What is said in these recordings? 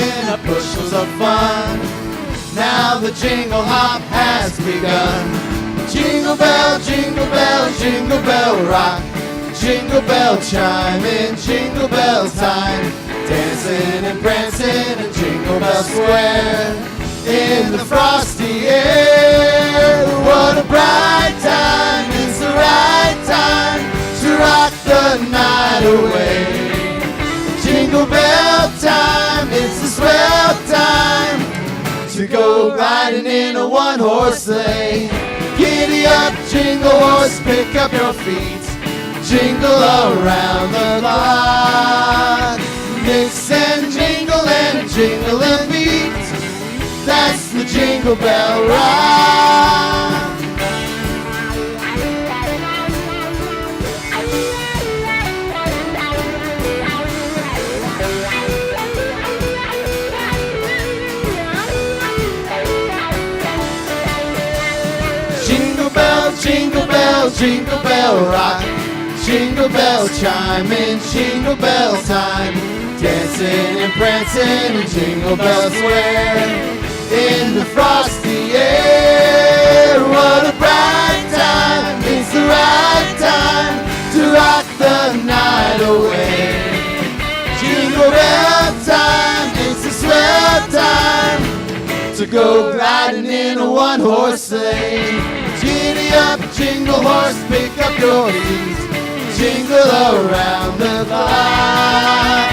in a bushels of fun. Now the jingle hop has begun. Jingle bell, jingle bell rock. Jingle bell chime in jingle bell time. Dancing and prancing in Jingle Bell Square. In the frosty air, what a bright time. It's the right time to rock the night away. Jingle bell time, it's the swell time to go riding in a one-horse sleigh. Giddy up, jingle horse, pick up your feet. Jingle around the clock. Mix and jingle and beat. That's the Jingle Bell Rock. Jingle bell, jingle bell, jingle bell rock. Jingle bell chime in jingle bell time. Dancing and prancing in Jingle Bell Square. In the frosty air, what a bright time. It's the right time to rock the night away. Jingle bell time, it's the swell time to go riding in a one-horse sleigh. Giddy up, jingle horse, pick up your feet. Jingle around the clock.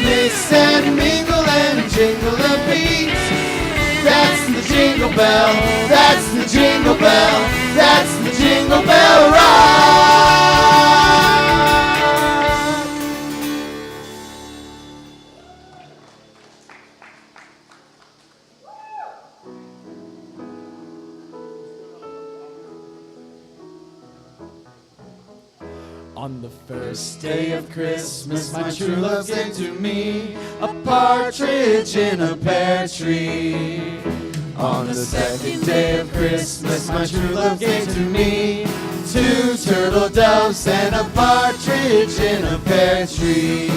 Mix and mingle and jingle and beat. That's the Jingle Bell, that's the Jingle Bell, that's the Jingle Bell Rock. On the first day of Christmas, my true love gave to me a partridge in a pear tree. On the second day of Christmas, my true love gave to me 2 turtle doves and a partridge in a pear tree.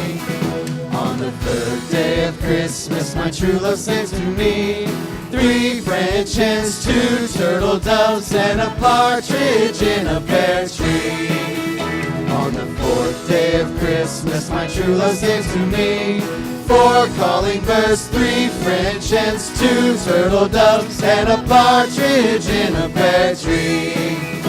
On the third day of Christmas, my true love sent to me 3 French hens, 2 turtle doves and a partridge in a pear tree. On the 4th day of Christmas, my true love gave to me 4 calling birds, 3 French hens, 2 turtle doves, and a partridge in a pear tree.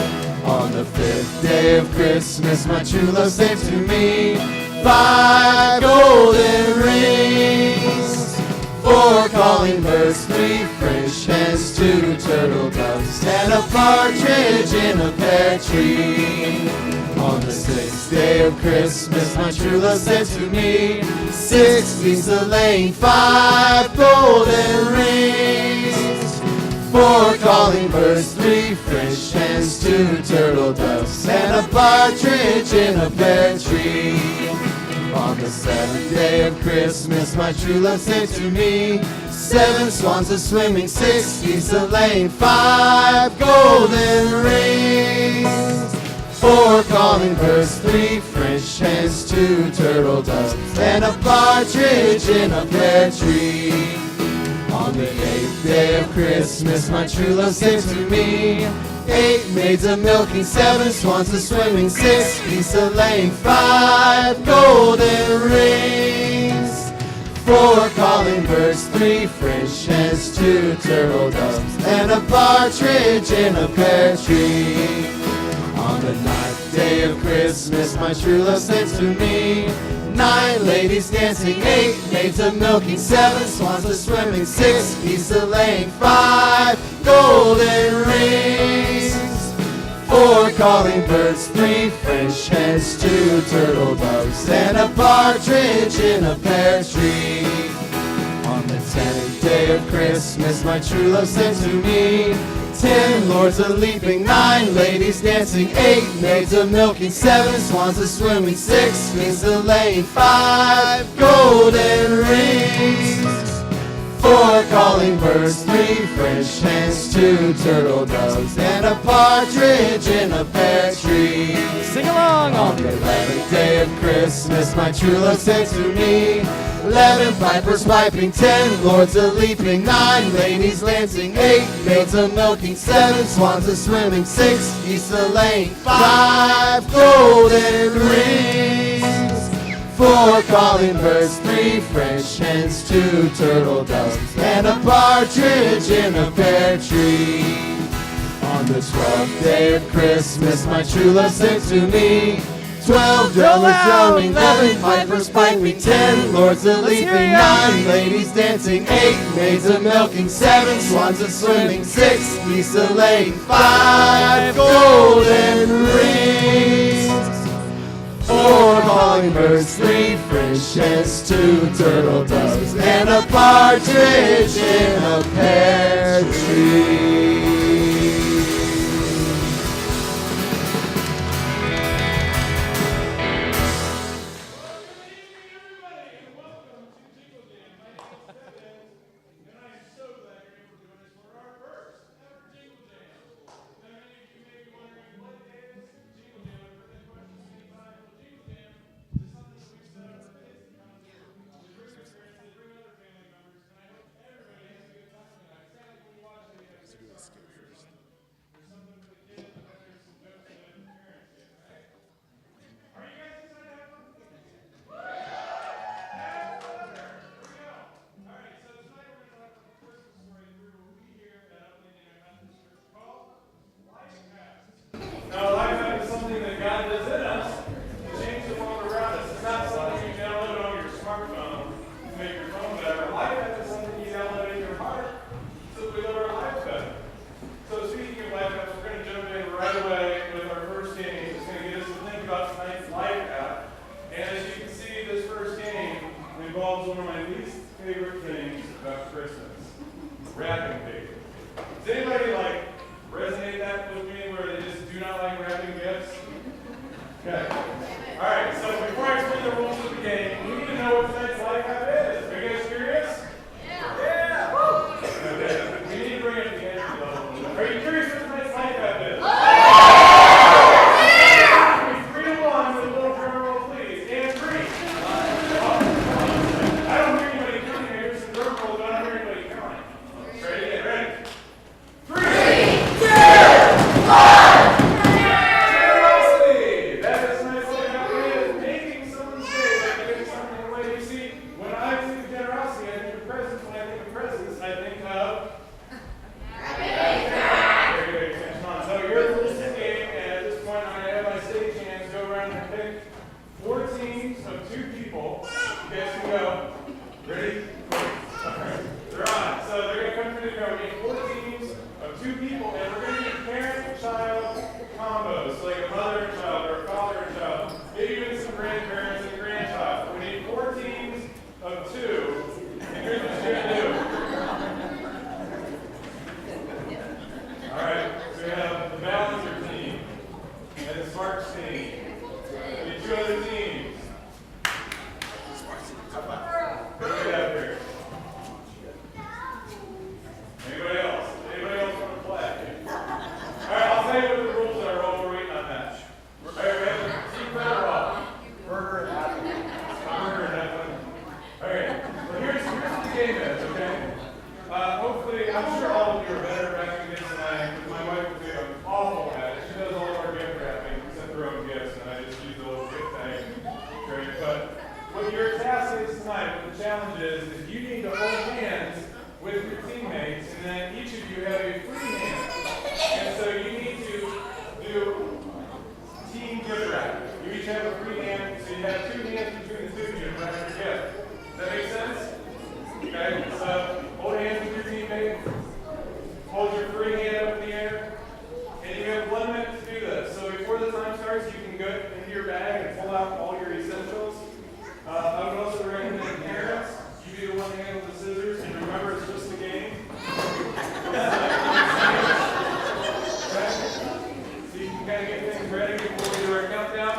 On the 5th day of Christmas, my true love gave to me 5 golden rings, 4 calling birds, 3 French hens, 2 turtle doves, and a partridge in a pear tree. On the 6th day of Christmas, my true love said to me 6 geese a-laying, 5 golden rings, 4 calling birds, 3 French hens, 2 turtle doves, and a partridge in a pear tree. On the 7th day of Christmas, my true love said to me 7 swans a-swimming, 6 geese a-laying, 5 golden rings, 4 calling birds, 3 French hens, 2 turtle doves, and a partridge in a pear tree. On the 8th day of Christmas, my true love said to me 8 maids a-milking, 7 swans a-swimming, 6 geese a-laying, 5 golden rings, 4 calling birds, 3 French hens, 2 turtle doves, and a partridge in a pear tree. On the 9th day of Christmas, my true love sent to me 9 ladies dancing, 8 maids a-milking, 7 swans a-swimming, 6 geese a-laying, 5 golden rings, 4 calling birds, 3 French hens, 2 turtle doves, and a partridge in a pear tree. On the 10th day of Christmas, my true love sent to me 10 lords a-leaping, 9 ladies dancing, 8 maids a-milking, 7 swans a-swimming, 6 geese a-laying, 5 golden rings, 4 calling birds, 3 French hens, 2 turtle doves, and a partridge in a pear tree. Sing along! On the 11th day of Christmas, my true love said to me 11 pipers piping, 10 lords a-leaping, 9 ladies lancing, 8 maids a-milking, 7 swans a-swimming, 6 geese a-laying, 5 golden rings, 4 calling birds, 3 French hens, 2 turtle doves, and a partridge in a pear tree. On the 12th day of Christmas, my true love sent to me 12 drummers drumming, 11 pipers piping, 10 lords a-leaping, 9 ladies dancing, 8 maids a-milking, 7 swans a-swimming, 6 geese a-laying, 5 golden rings, 4 calling birds, 3 French hens, 2 turtle doves, and a partridge in a pear tree. Now, life hack is something that God does in us to change the world around us. It's not something you download on your smartphone to make your phone better. Life hack is something you download in your heart so that we live our lives better. So speaking of life hacks, we're going to jump in right away with our first game. It's going to get us to think about tonight's life hack. And as you can see, this first game involves one of my least favorite things about Christmas: wrapping paper. Does anybody resonate that with me where they just do not like wrapping gifts? Okay. Alright, so before I explain the rules of the game, we need to know what tonight's life hack is. Are you guys curious? Yeah! Okay. We need to bring up the energy level. Are you curious what tonight's life hack is? Yeah! 3 to 1 with a little drum roll, please. And 3. I don't hear anybody counting. I hear some drum rolls, but I don't hear anybody counting. Ready? Get ready. 3, 2, 1. Generosity. That is nice way how it is. Making someone's day by giving something away. You see, when I think of generosity, I think of presents. When I think of presents, I think of very good attention on. So you're the listening game, and at this point, I'm going to have my stage hands go around and pick 4 teams of 2 people. You guys can go. Ready? Alright. They're on. So they're going to come through the door. We need 4 teams of 2 people, and we're going to do parent-child combos, like a mother and child or a father and child, maybe even some grandparents and grandchild. We need 4 teams of 2, and here's what you're going to do. All right, so we have the Balancer team and the Sparks team. We need 2 other teams. What do we have here? Anybody else? Anybody else want to play? All right, I'll tell you what the rules are while we're waiting on that. All right, we have Team Federal. Burger and apple. Burger and apple. All right, well, here's what the game is, okay? Hopefully, I'm sure all of you are better at wrapping gifts than I am, because my wife would say I'm awful at it. She does all of our gift wrapping, except her own gifts, and I just use a little gift bag. Great, but what your task is tonight, what the challenge is you need to hold hands with your teammates, and then each of you have a free hand. And so you need to do team gift wrap. You each have a free hand, so you have 2 hands between the 2 of you to wrap your gift. Does that make sense? Okay, so hold hands with your teammate. Hold your free hand up in the air. And you have 1 minute to do this. So before the time starts, you can go into your bag and pull out all your essentials. I would also recommend parents, you be the one to handle the scissors, and remember it's just a game. Okay? So you can kind of get things ready before we do our countdown.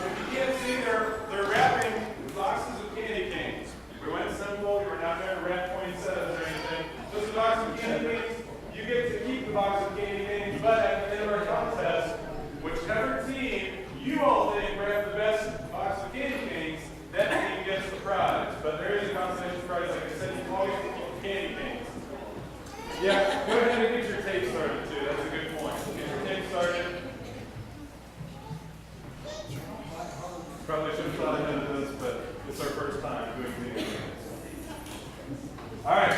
If you can't see, they're wrapping boxes of candy canes. We went simple, we're not trying to wrap poinsettias or anything. Just a box of candy canes. You get to keep the box of candy canes, but at the end of our contest, whichever team you all think wrapped the best box of candy canes, that team gets the prize. But always candy canes. Yeah, go ahead and get your tape started too. That's a good point. Get your tape started. Probably should have thought ahead of this, but it's our first time doing video. All right.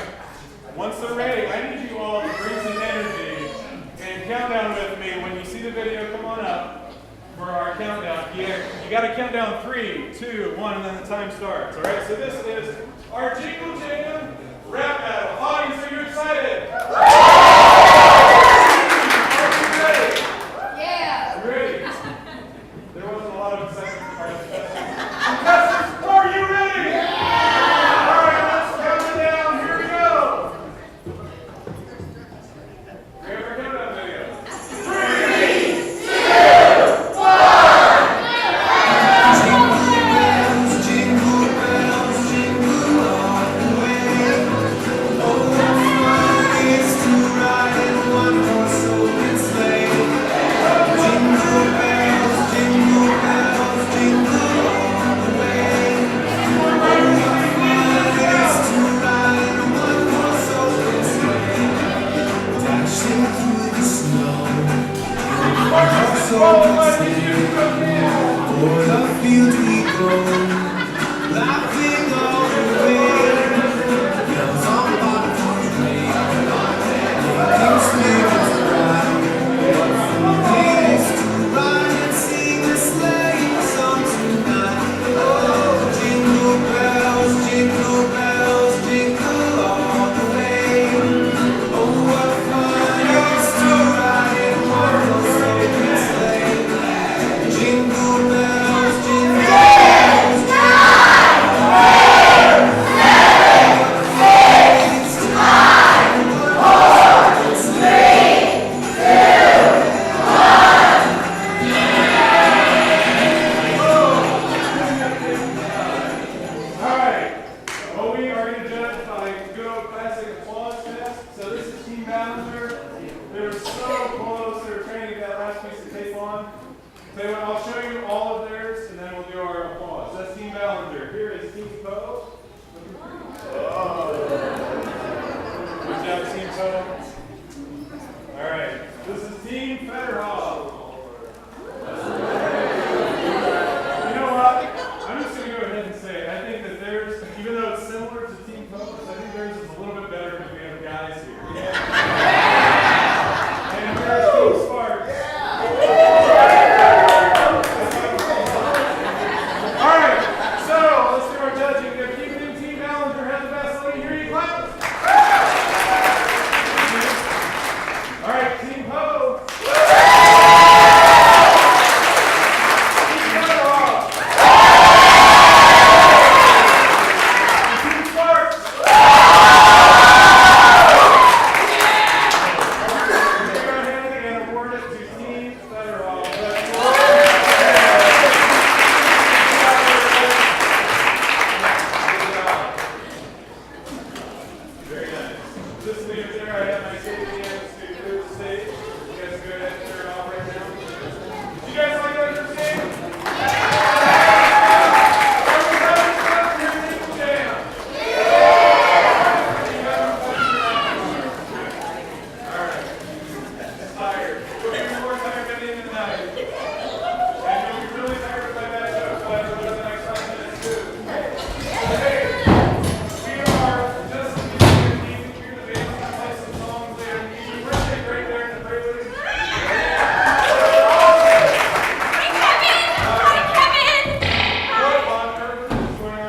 Once they're ready, I need you all to bring some energy and count down with me. When you see the video, come on up for our countdown. You got to count down 3, 2, 1, and then the time starts. All right. So this is our Jingle Jam rap battle. Audience, are you excited? Yeah. You ready? There wasn't a lot of excitement from our contestants. Are you ready? Yeah. All right, let's count it down. Here we go. Grab our countdown video. 3, 2, 1. Jingle bells, jingle all the way. Oh, what fun it is to ride in one horse open sleigh. Jingle bells, jingle all the way. Oh, what fun it is to ride in one horse open sleigh. Dashing through the snow, one horse open sleigh. O'er the fields we go, laughing all the way. Bells on bobtails ring, making spirits bright. What fun it is to ride and sing a sleighing song tonight. Oh, jingle bells, jingle all the way. Oh, what fun it is to ride in one horse open sleigh. Jingle bells, jingle bells. All right. Well, we are going to judge by good old classic applause test. So this is Team Ballinger. They were so close. They were trying to get that last piece of tape on. So I'll show you all of theirs, and then we'll do our applause. That's Team Ballinger. Here is Team Poe. Good job, Team Poe. All right. This is Team Federhoff. You know what? I'm just going to go ahead and say, I think that theirs, even though it's similar to Team Poe's, I think theirs is a little bit better because we have guys here. And there's Team Sparks. All right, so let's do our judging. If you think Team Ballinger had the best, let me hear you clap. All right, Team Poe. Team Federhoff. Team Sparks. We're going ahead and award it to Team Federhoff. Very nice. This leader there, I have my safety hands to clear the stage. You guys go ahead and clear it off right now. You guys like that for stage? Everybody clap for your Jingle Jam. You having fun tonight? All right. Tired. We'll be more tired at the end of the night. And you'll be really tired by that joke. We'll have to do the next 5 minutes too. Hey, we are just beginning to hear the band play some songs there. You can break right there in the prelude.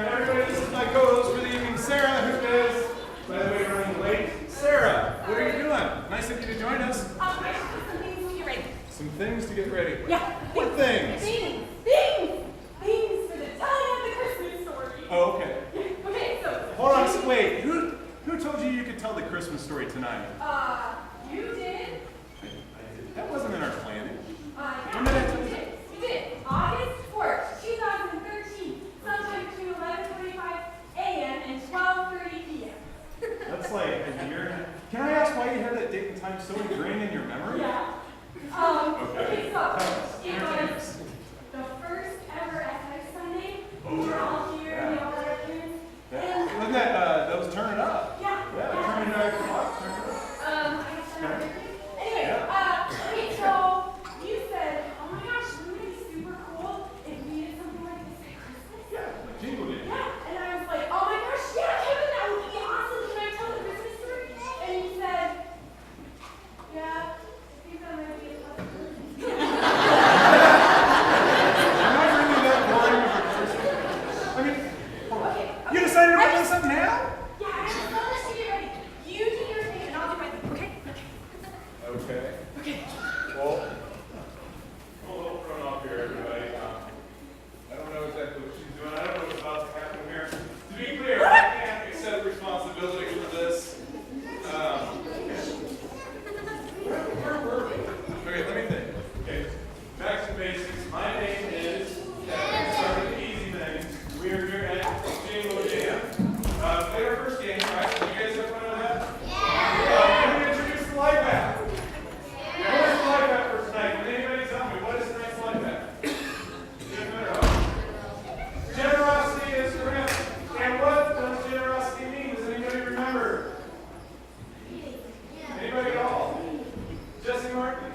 Everybody, this is my co-host for the evening, Sarah, who is, by the way, running late. Sarah, what are you doing? Nice of you to join us. Some things to get ready. Yeah. What things? Things for the telling of the Christmas story. Oh, okay. Okay, so. Hold on, so wait. Who told you you could tell the Christmas story tonight? You did. That wasn't in our planning. Yeah, you did. August 4th, 2013, sometime between 11:45 a.m. and 12:30 p.m. That's like a year and a half. Can I ask why you have that date and time so ingrained in your memory? Yeah. Okay, so it was the first ever FX Sunday. We were all here, we all had our parents. Wasn't that those Turn It Up? responsibility for this. Where were we? Okay, let me think. Okay, back to basics. My name is Kevin. Start with the easy things. We are here at Jingle Jam. Play our first game, right? You guys have fun with that? Yeah. I'm going to introduce the life app. What is the life app for tonight? Can anybody tell me what is tonight's life app? Get better, huh? Generosity is correct. And what does generosity mean? Does anybody remember? Anybody at all? Jesse Martin?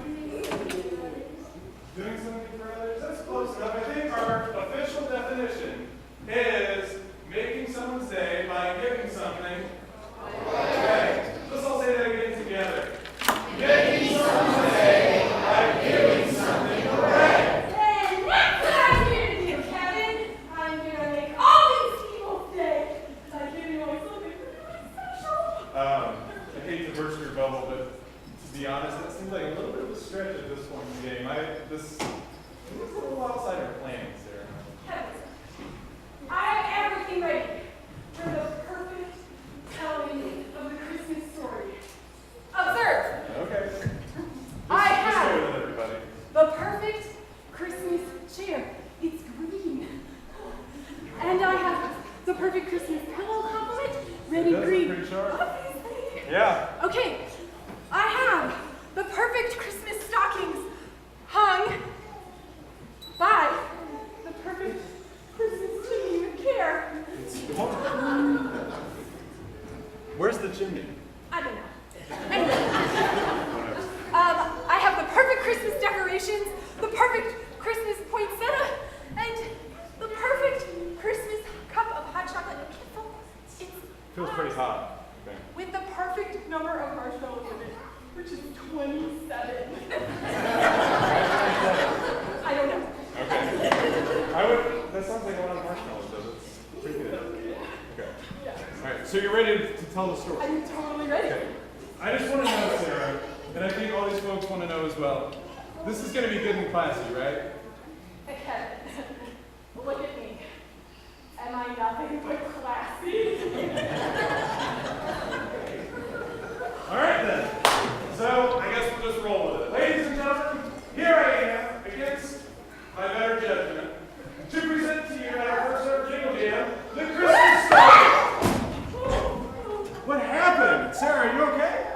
Doing something for others? That's close enough. I think our official definition is making someone's day by giving something. Okay. Let's all say that again together. Making someone's day by giving something. Hooray! And that's what I'm here to do, Kevin. I'm here to make all these people's day by giving away something really special. I hate to burst your bubble, but to be honest, that seems like a little bit of a stretch at this point in the game. This is a little outside our planning, Sarah. Kevin, I have everything ready for the perfect telling of the Christmas story. Observe, Okay. I Just have share with everybody. the perfect Christmas chair. It's green. And I have the perfect Christmas pillow complement, ready It does look green. pretty sharp. Obviously. Yeah. Okay, I have the perfect Christmas stockings hung by the perfect Christmas chimney with care. Where's the chimney? I don't know. Anyway, I have the perfect Christmas decorations, the perfect Christmas poinsettia, and the perfect Christmas cup of hot chocolate. It's Feels pretty hot. Okay. with the perfect number of marshmallows in it, which is 27. I don't know. Okay. That sounds like a lot of marshmallows, though. That's pretty good. Okay. All right. So you're ready to tell the story? I'm totally ready. Okay. I just want to know, Sarah, and I think all these folks want to know as well. This is going to be good and classy, right? Okay. Look at me. Am I nothing but classy? All right then. So I guess we'll just roll with it. Ladies and gentlemen, here I am against my better judgment to present to you at our first ever Jingle Jam, the Christmas story. What happened? Sarah, are you okay?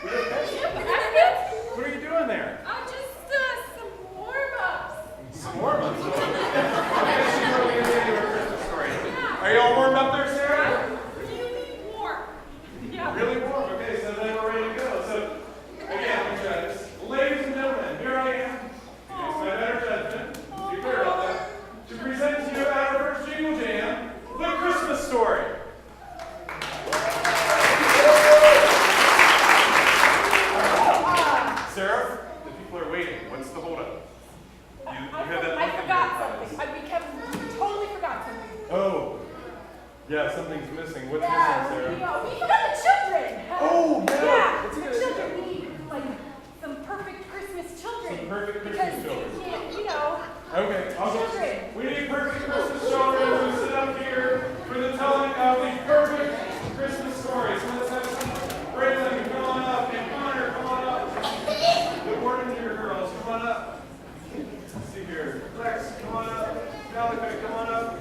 You okay? What are you doing there? I'm just some warm-ups. Some warm-ups. I guess you really get into our Christmas story. Are you all warmed up there, Sarah? Really warm. Yeah. Really warm. Okay, so then we're ready to go. So, again, let me try this. Ladies and gentlemen, here I am. Against my better judgment. You clear about that? To present to you at our first Jingle Jam, the Christmas story. Sarah, the people are waiting. What's the holdup? You had that I look in forgot your something. eyes. We totally forgot something. Oh, yeah, something's missing. What's Yeah, missing, Sarah? we forgot the children. Oh, yeah. Yeah, Let's the get it. children. We need like some perfect Christmas children. Some perfect because Christmas children. they can't, you know. Okay, I'll go. Children. We need perfect Christmas children who sit up here for the telling of the perfect Christmas story. So let's have some Braylon, come on up, and Connor, come on up. Good morning, dear girls, come on up. Let's see here. Lex, come on up. Malachi, come on up.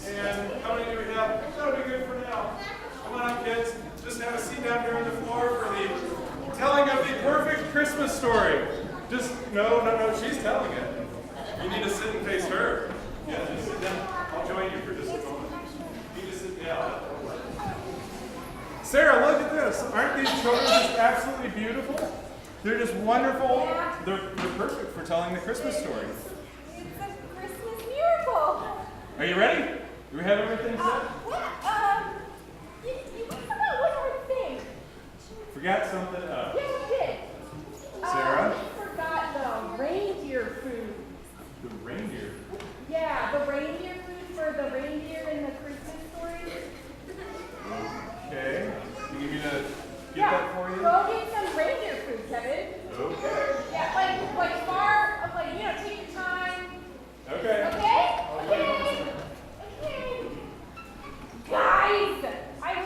And how many do we have? That'll be good for now. Come on up, kids. Just have a seat down here on the floor for the telling of the perfect Christmas story. Just, no, she's telling it. You need to sit and face her. Yeah, just sit down. I'll join you for just a moment. You need to sit down. Sarah, look at this. Aren't these children just absolutely beautiful? They're just wonderful. They're perfect for telling the Christmas story. It's a Christmas miracle. Are you ready? Do we have everything set? You forgot one more thing. Forgot something Yeah, we did. Sarah? We forgot the reindeer food. The reindeer. Yeah, the reindeer food for the reindeer in the Christmas story. Okay. You need me to get Yeah, that for you? go get some reindeer food, Kevin. Okay. Yeah, like far, like, you know, take your time. Okay. Okay? Okay. Okay. Okay. Guys, I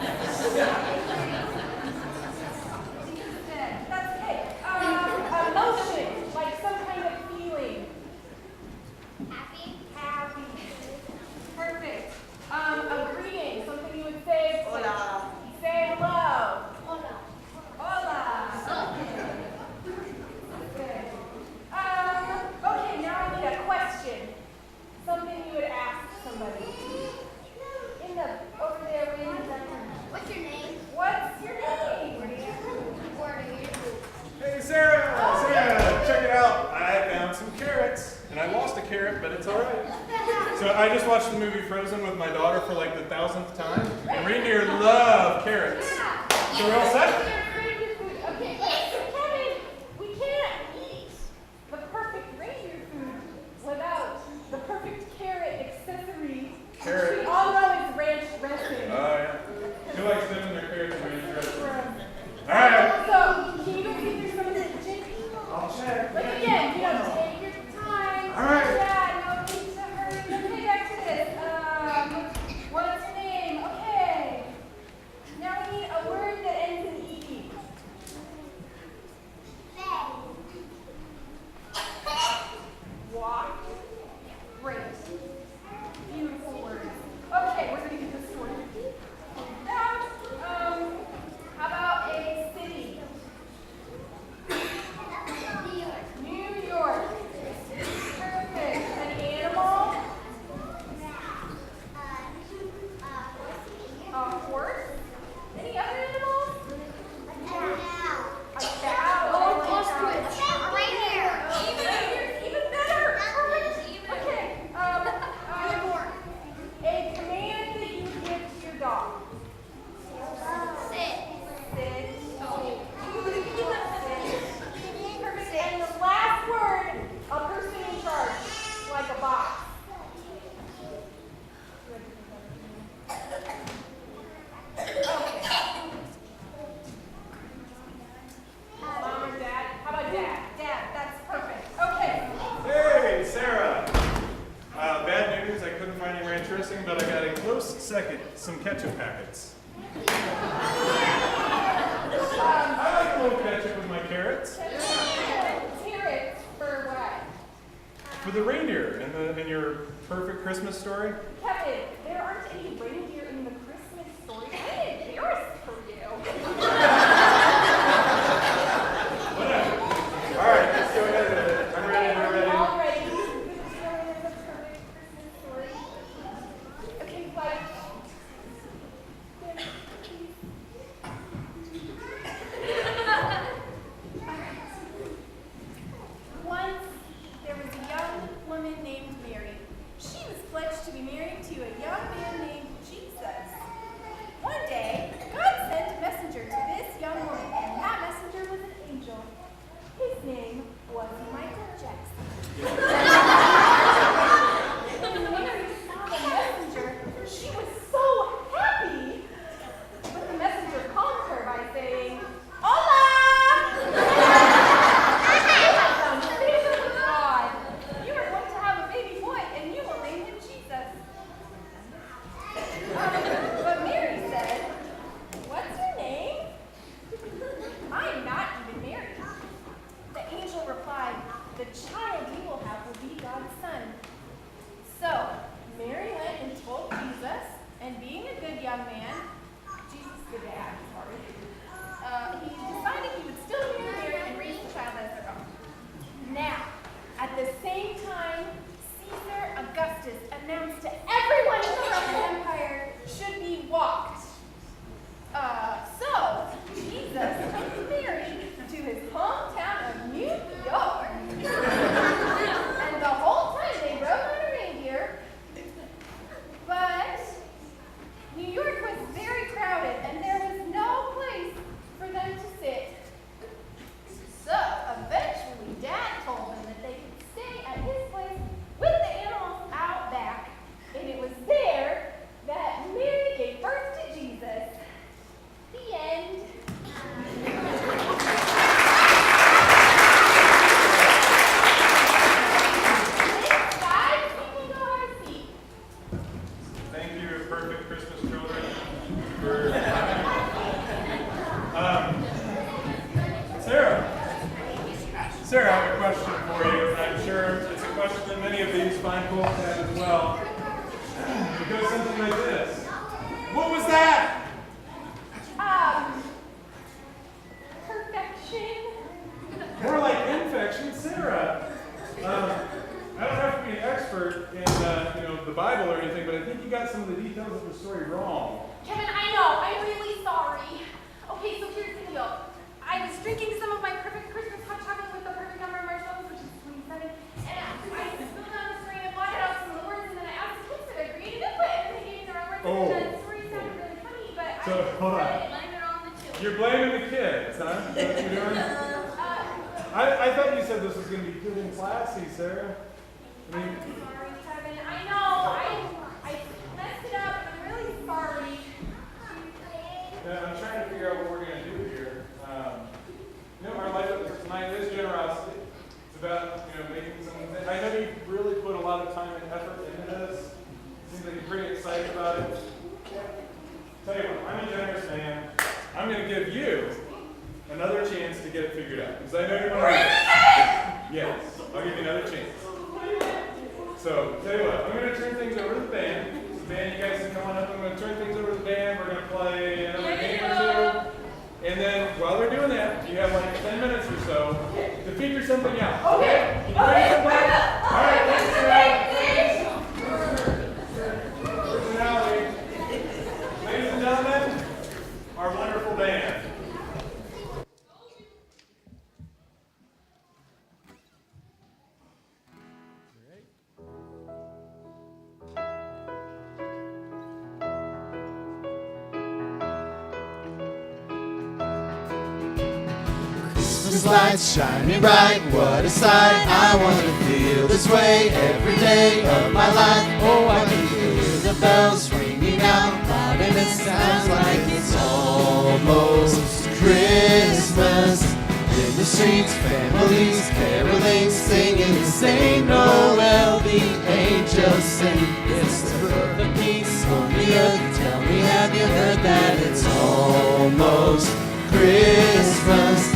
That's okay. Emotion, like some kind of feeling. Happy. Happy. Perfect. A greeting, something you would say. Hola. Say hello. Hola. Hola. Good. Okay, now I need a question. Something you would ask somebody. Over there, What's your name? what's your name? Hey, Sarah! Sarah, check it out. I found some carrots. And I lost a carrot, but it's all right. So I just watched the movie Frozen with my daughter for like the 1000th time. And reindeer love carrots. So we're all set? Okay, Kevin, we can't eat the perfect reindeer food without the perfect carrot accessory. Carrot. We all know is ranch dressing. Oh, yeah. Who likes dipping their carrots in ranch dressing? All right. So, can you go see if there's some in the kitchen? I'll check. But again, take your time. All right. Yeah, no need to hurry. Okay, back to this. What's your name? Okay. Now we need a word that ends in E. Walk. Great. Beautiful words. Okay, we're going to get this sorted. Now, how about a city? New York. Perfect. An animal? A horse? Any other animals? A cow. Even better. Perfect. Okay. A command that you give to your dog. Sit. Perfect. And the last word, a person in charge, like a boss. Okay. Mom or dad? How about dad? Dad, that's perfect. Okay. Hey, Sarah. Bad news, I couldn't find any ranch dressing, but I got a close second, some ketchup packets. I like a little ketchup with my carrots. Carrots for what? For the reindeer in your perfect Christmas story. Kevin, there aren't any reindeer in the Christmas story. I'm embarrassed for you. Whatever. All right, let's go ahead. I'm ready. Are we all ready to throw in the perfect Christmas story? Okay, like. Once there was a young woman named Mary. She was pledged to be married to a young man named So, hold on. Blame it on the children. You're blaming the kids, huh? Is that what you're doing? I thought you said this was going to be good and classy, Sarah. I mean, Sorry, Kevin. I know. I messed it up. I'm really sorry. yeah, I'm trying to figure out what we're going to do here. Our life for tonight is generosity. It's about, making something. I know you really put a lot of time and effort into this. Seems like you're pretty excited about it. Tell you what, I'm a generous man. I'm going to give you another chance to get it figured out. Because I know you're going to. Yes, I'll give you another chance. So, tell you what, I'm going to turn things over to the band. The band, you guys can come on up. I'm going to turn things over to the band. We're going to play another game or two. And then, while they're doing that, you have like 10 minutes or so to figure something out. Okay? Can you figure something out? All right, thanks, Sarah. Personality. Ladies and gentlemen, our wonderful band. Christmas lights shining bright, what a sight. I want to feel this way every day of my life. Oh, I can hear the bells ringing out loud, and it sounds like it's almost Christmas. In the streets, families caroling, singing, Saint Noel, the angels sing. It's the birth of peace on the earth. Tell me, have you heard that it's almost Christmas?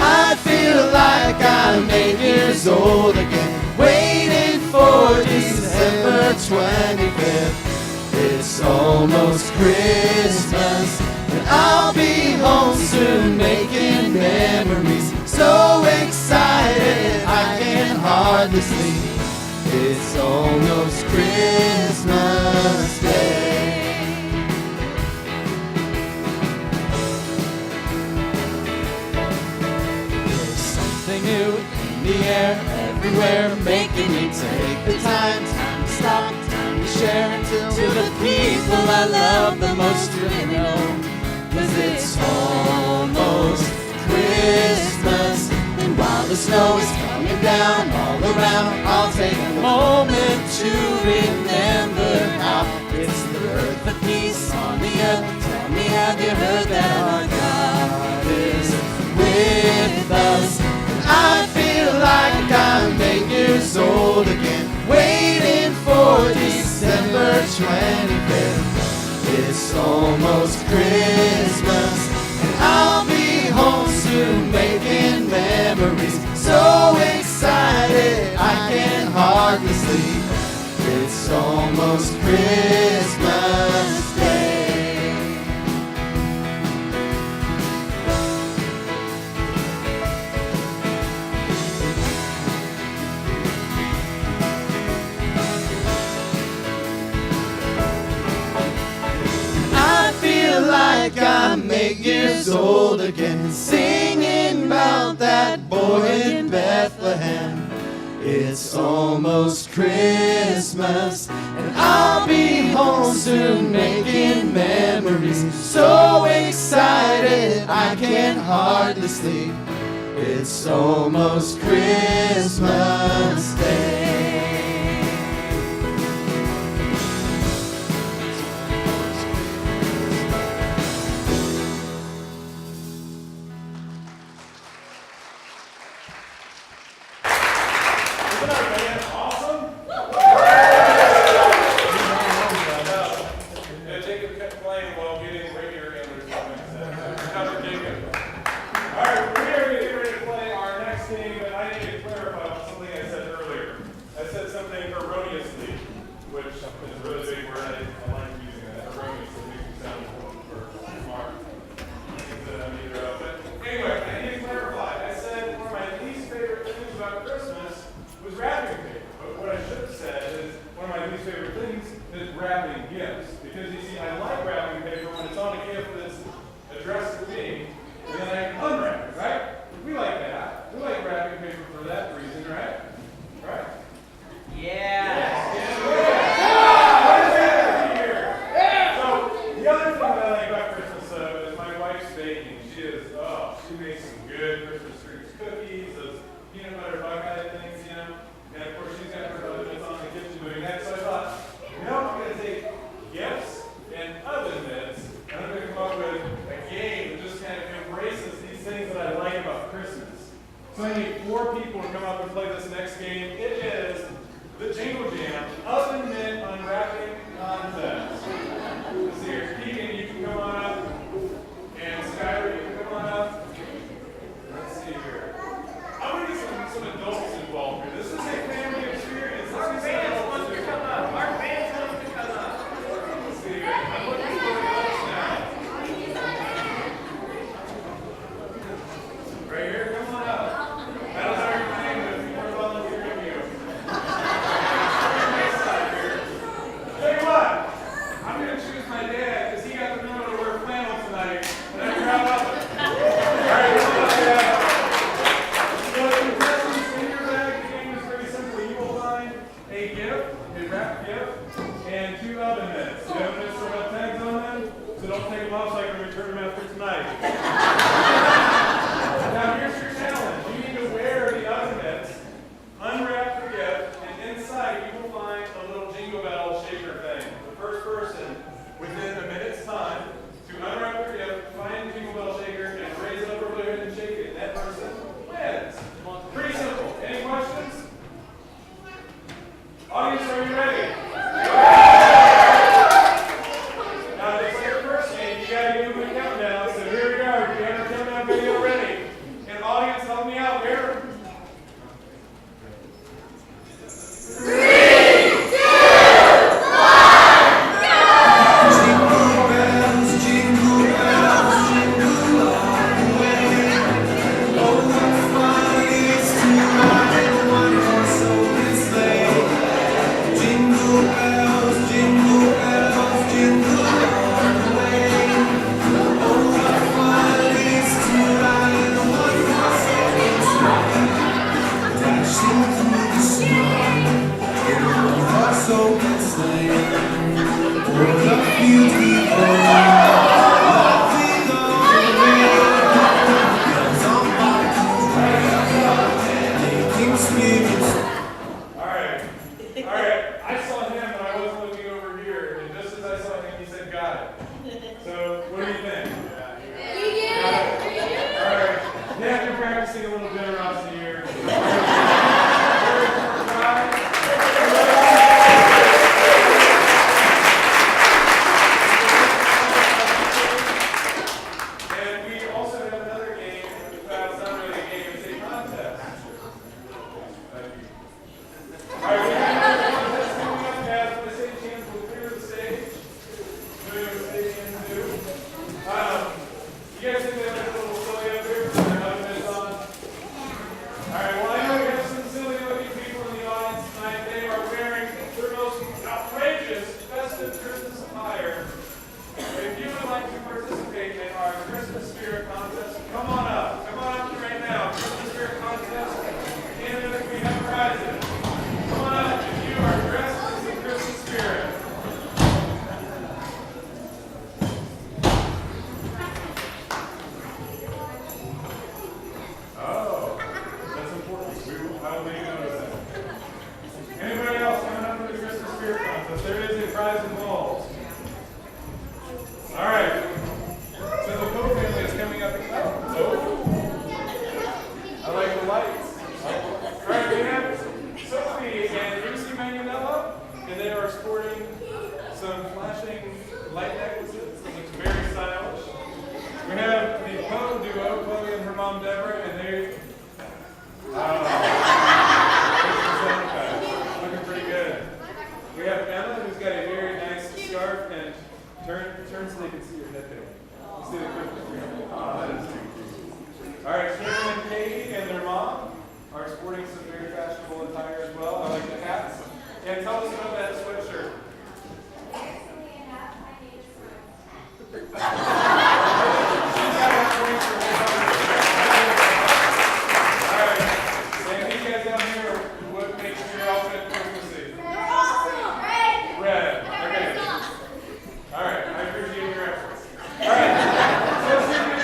I feel like I'm 8 years old again, waiting for December 25th. It's almost Christmas, and I'll be home soon making memories. So excited I can hardly sleep. It's almost Christmas Day. New in the air, everywhere, making me take the time to stop, time to share, to the people I love the most, you know, 'cause it's almost Christmas. And while the snow is coming down all around, I'll take a moment to remember how it's the birth of peace on the earth. Tell me, have you heard that our God is with us? I feel like I'm 8 years old again, waiting for December 25th. It's almost Christmas, and I'll be home soon making memories. So excited I can hardly sleep. It's almost Christmas Day. Like I'm 8 years old again, singing about that boy in Bethlehem. It's almost Christmas, and I'll be home soon making memories. So excited I can hardly sleep. It's almost Christmas Day. baking. She makes some good Christmas tree cookies, those peanut butter buckeye things, you know. And of course, she's got her oven mitts on the kitchen doing that. So I thought, I'm going to take gifts and oven mitts, and I'm going to come up with a game that just kind of embraces these things that I like about Christmas. So I need 4 people to come up and play this next game. It is the Jingle Jam Oven Mitt Unwrapping Contest. Let's see here. Keegan, you can come on up. And Skyler, you can come on up. Let's see here. I'm going to get some adults involved here. This is a family experience. Our fans want to come up. Our fans want to come up. Let's see here. I'm looking for adults now. Right here, come on up. I don't know your name, but if you want to volunteer, you. Next side here. Tell you what, I'm going to choose my dad because he got the memo to wear flannel tonight. And I'm proud of it. All right, come on up, Dad. So the presents in your bag, the game is very simple. You will find a gift, a wrapped gift, and 2 oven mitts. The oven mitts still have tags on them, so don't take them off so I can return them after tonight. Now here's your challenge. You need to wear the oven mitts, unwrap the gift, and inside you will find a little jingle bell shaker thing. The first person within a minute's time to unwrap their gift, find the jingle bell shaker, and raise it up over their head and shake it. And that person wins. Pretty simple. Any questions? Audience, are you ready? Now, this is your first game. You got to give them a countdown. So here we go. You have a countdown video ready. And audience, help me out here.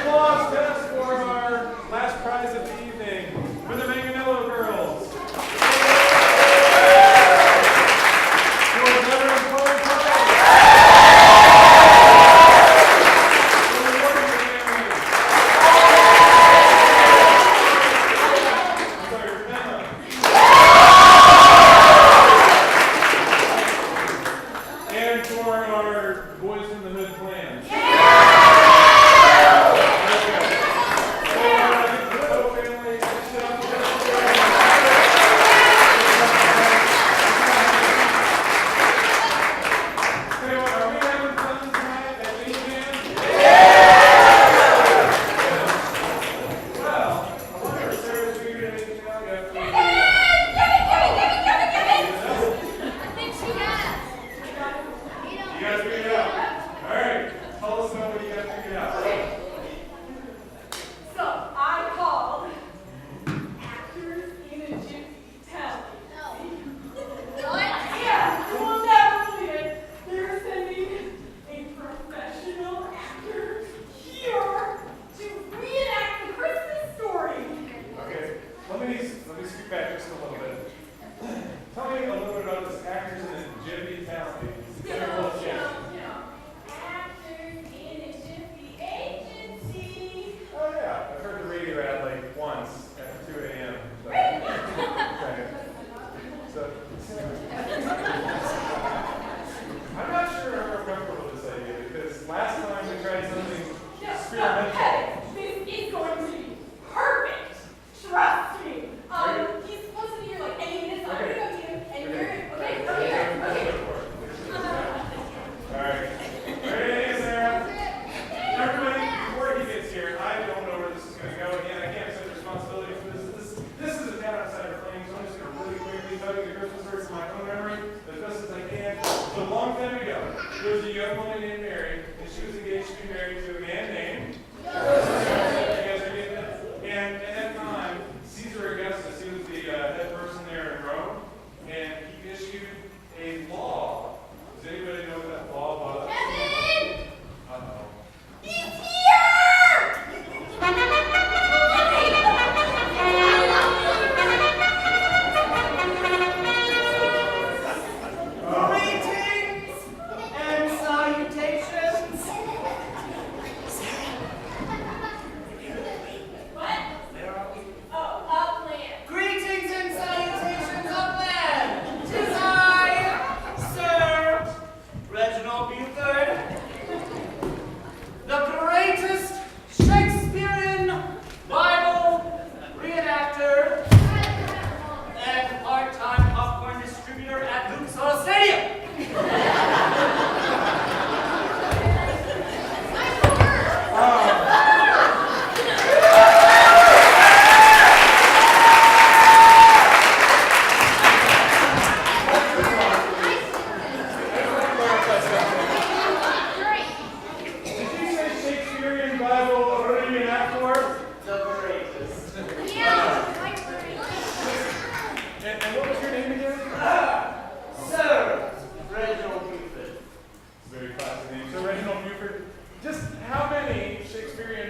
1,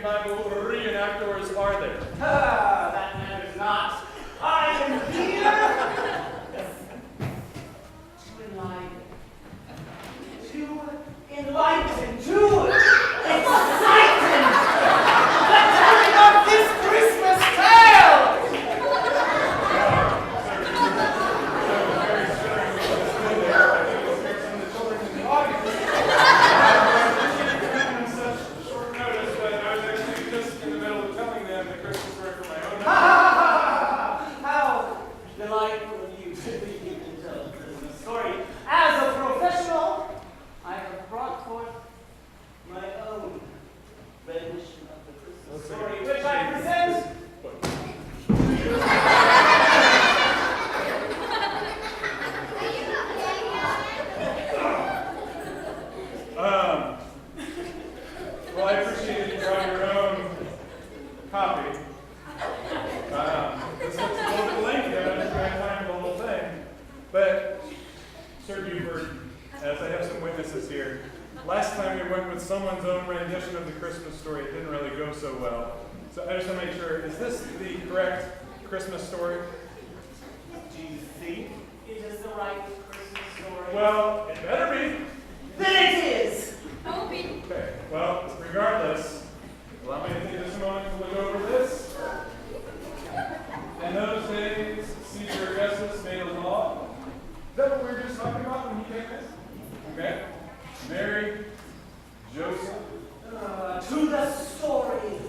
Bible reenactors are there? Ah, that matters not. I am here to enlighten, to excite the telling of this Christmas tale. How delightful of you to be able to tell a Christmas story. As a professional, I have brought forth my own rendition of the Christmas story, which I present. Well, I appreciate you brought your own copy. This looks a little bit lengthy. I didn't try to time the whole thing. But, Sir Buford, as I have some witnesses here, last time we went with someone's own rendition of the Christmas story, it didn't really go so well. So I just want to make sure, is this the correct Christmas story? Do you think it is the right Christmas story? Well, it better be. Then it is. Toby. Okay, well, regardless, allow me to take just a moment to look over this. In those days, Caesar Augustus made a law. Is that what we were just talking about when he came in? Okay. Mary, Joseph. To the story.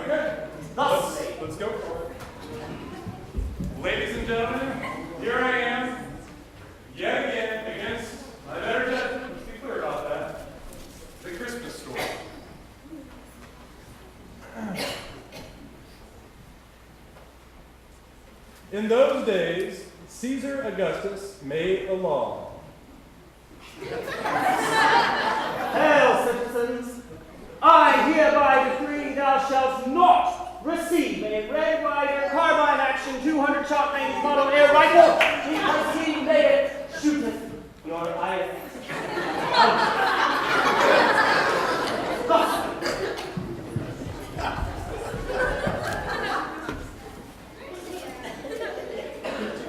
Okay. Thus Let's go for it. Ladies and gentlemen, here I am, yet again, against my better judgment. Let's be clear about that. The Christmas story. In those days, Caesar Augustus made a law. Hail, citizens! I hereby decree thou shalt not receive a Red Ryder carbine action 200 shot range model air rifle because he made it shooteth your eye. Thus,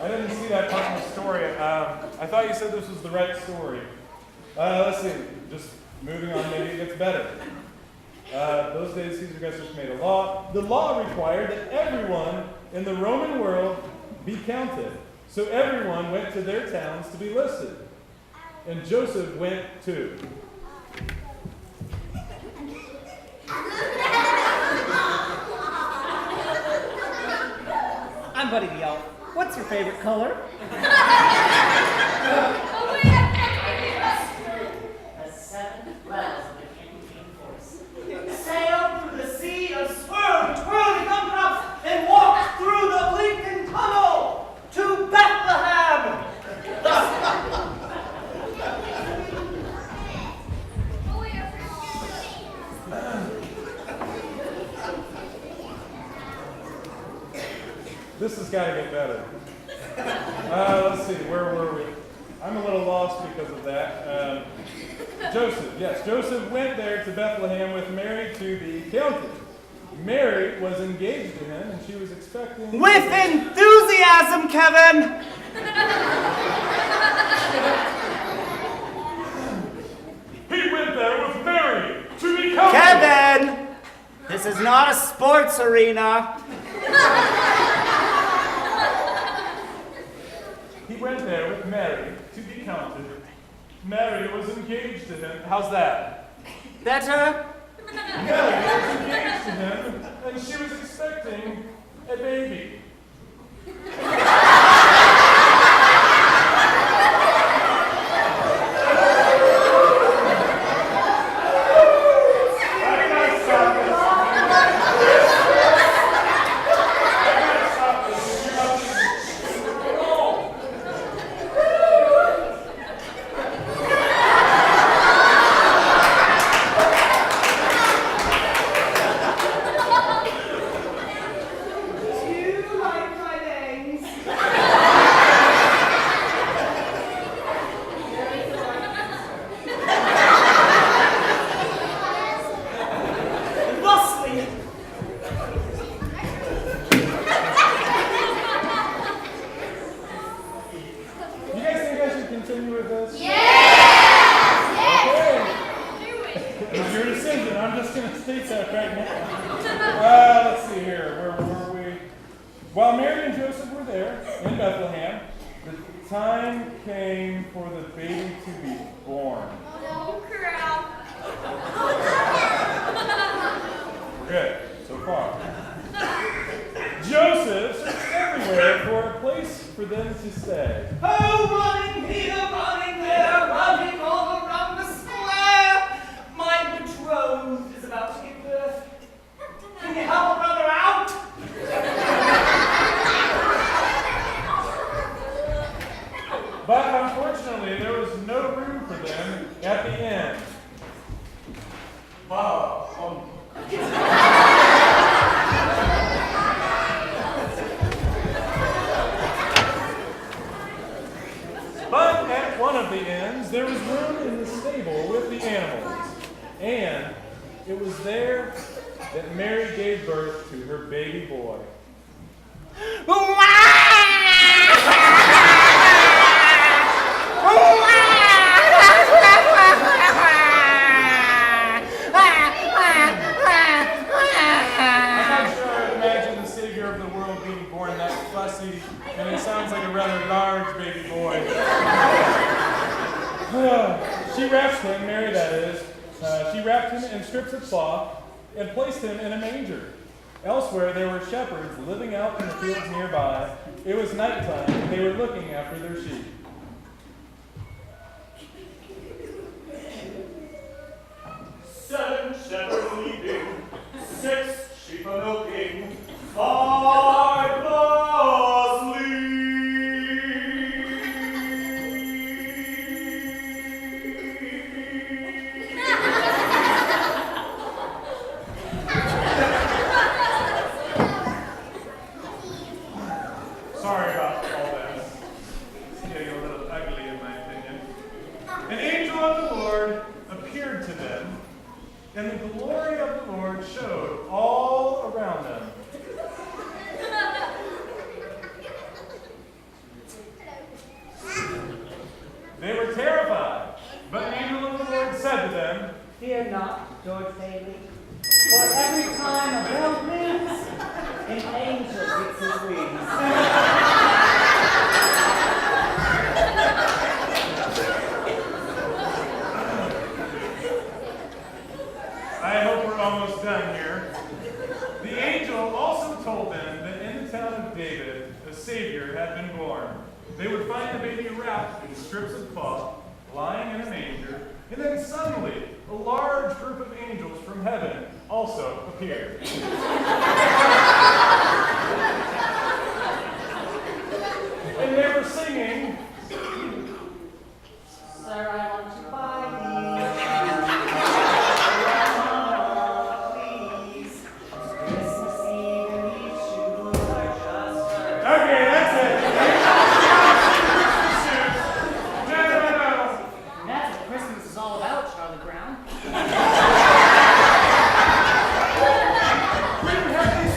I didn't see that part in the story. I thought you said this was the right story. Let's see. Just moving on, maybe it gets better. Those days, Caesar Augustus made a law. The law required that everyone in the Roman world be counted. So everyone went to their towns to be listed. And Joseph went too. I'm Buddy the Elf. What's your favorite color? Oh, wait, The 7 wells of the campaign force. Sailed through the sea of swirling, twirling gumdrops and walked through the Lincoln Tunnel to Bethlehem. oh, wait, I forgot. This has got to get better. Let's see, where were we? I'm a little lost because of that. Joseph, yes, Joseph went there to Bethlehem with Mary to be counted. Mary was engaged to him, and she was expecting... With enthusiasm, Kevin. He went there with Mary to be counted! Kevin, this is not a sports arena. He went there with Mary to be counted. Mary was engaged to him. How's that? Better? Mary was engaged to him, and she was expecting a baby. right now. Let's see here. Where were we? While Mary and Joseph were there in Bethlehem, the time came for the baby to be born. Oh, crap. Good, so far. Joseph searched everywhere for a place for them to stay. Oh, running here, running there, running all around the square. My betrothed is about to give birth. Can you help a brother out? But unfortunately, there was no room for them at the inn. But at one of the inns, there was room in the stable with the animals. And it was there that Mary gave birth to her baby boy. I'm not sure I would imagine the Savior of the world being born that fussy, and it sounds like a rather large baby boy. She wrapped him, Mary that is, she wrapped him in strips of cloth and placed him in a manger. Elsewhere there were shepherds living out in the fields nearby. It was nighttime and they were looking after their sheep. Seven shepherds sleeping, 6 sheep a milking, 5 asleep. Sorry about all this. It's getting a little ugly in my opinion. An angel of the Lord appeared to them, and the glory of the Lord showed all around them. They were terrified, but an angel of the Lord said to them, Fear not, George Bailey, for every time a bell rings, an angel gets his wings. I hope we're almost done here. The angel also told them that in the town of David, a Savior had been born. They would find the baby wrapped in strips of cloth, lying in a manger, and then suddenly a large group of angels from heaven also appeared. And they were singing, Sir, I want to buy thee. Please. Christmas Eve and these shoes are just for okay, that's it. No. That's what Christmas is all about, Charlie Brown. We would have these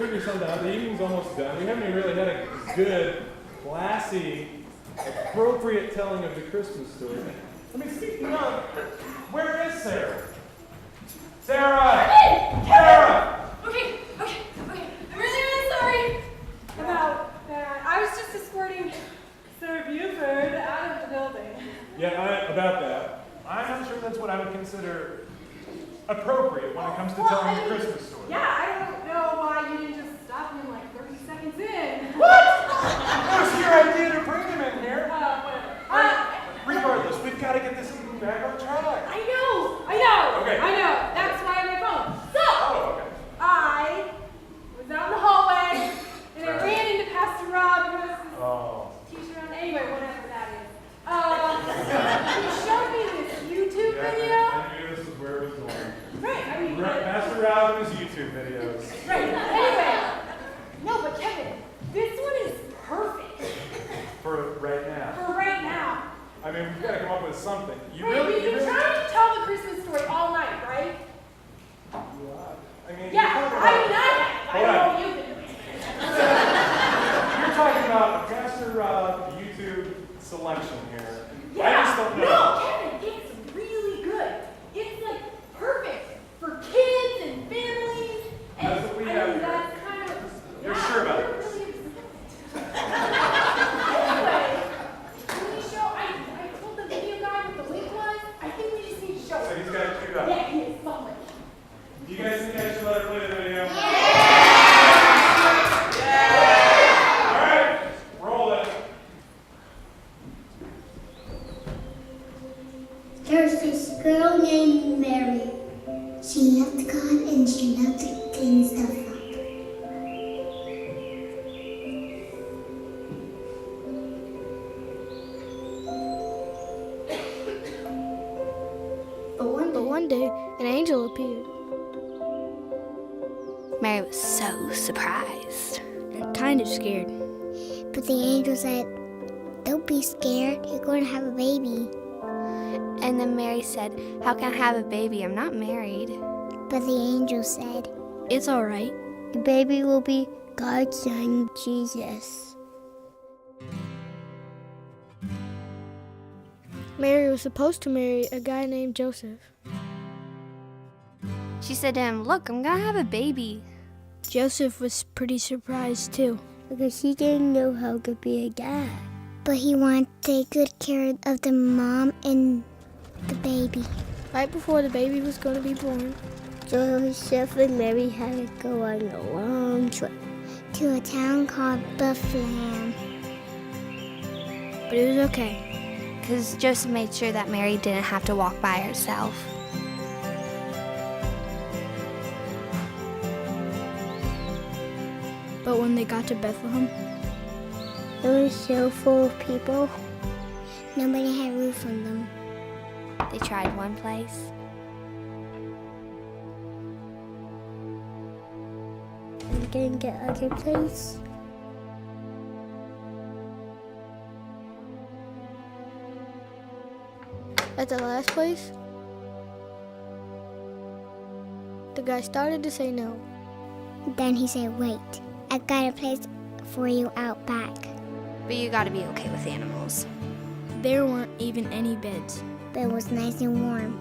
bring your son down. The evening's almost done. We haven't even really had a good, classy, appropriate telling of the Christmas story. I mean, speaking of, where is Sarah? Sarah! Sarah! Okay. I'm really sorry about that. I was just escorting Sir Buford out of the building. Yeah, about that. I'm not sure that's what I would consider appropriate when it comes to telling a Christmas story. Yeah, I don't know why you didn't just stop him like 30 seconds in. What? That was your idea to bring him in here. Whatever. Regardless, we've got to get this evening back on track. I know. Okay. I know. That's why I'm on my phone. So, Oh, okay. I was out in the hallway and I ran into Pastor Rob who has this Oh. t-shirt on. Anyway, whatever that is. He showed me this YouTube video. I knew this was where it was going. Right, I mean, Pastor Rob and his YouTube videos. right. Anyway, no, but Kevin, this one is perfect For right now. for right now. I mean, we've got to come up with something. You Right, really, we've been trying to tell the Christmas story all night, right? I mean, Yeah, you're talking I about, mean, I have. I Hold don't know on. what you've been doing. you're talking about a Pastor Rob YouTube selection here. Yeah. I just don't know. No, Kevin, it's really good. It's like perfect for kids and families. And That's what we I have mean, here. that's kind of. You're yeah, sure about we're this? really Anyway, can we show? I told the video guy what the link was. I think we just need to show So it. he's got it queued up. Yeah, he is somewhere. Do you guys think I should let her play the video? All right, roll it. There's this girl named Mary. She loved God and she loved to clean stuff up. But one day, an angel appeared. Mary was so surprised. And kind of scared. But the angel said, "Don't be scared. You're going to have a baby." And then Mary said, "How can I have a baby? I'm not married." But the angel said, It's all right. "The baby will be God's son, Jesus." Mary was supposed to marry a guy named Joseph. She said to him, "Look, I'm gonna have a baby." Joseph was pretty surprised too. Because he didn't know how to be a dad. But he wanted to take good care of the mom and the baby. Right before the baby was going to be born, Joseph and Mary had to go on a long trip to a town called Bethlehem. but it was okay. Because Joseph made sure that Mary didn't have to walk by herself. But when they got to Bethlehem, It was so full of people. Nobody had roof on them. They tried one place, And didn't get other place. at the last place, the guy started to say no. Then he said, "Wait, I got a place for you out back." but you gotta be okay with animals. There weren't even any beds. But it was nice and warm.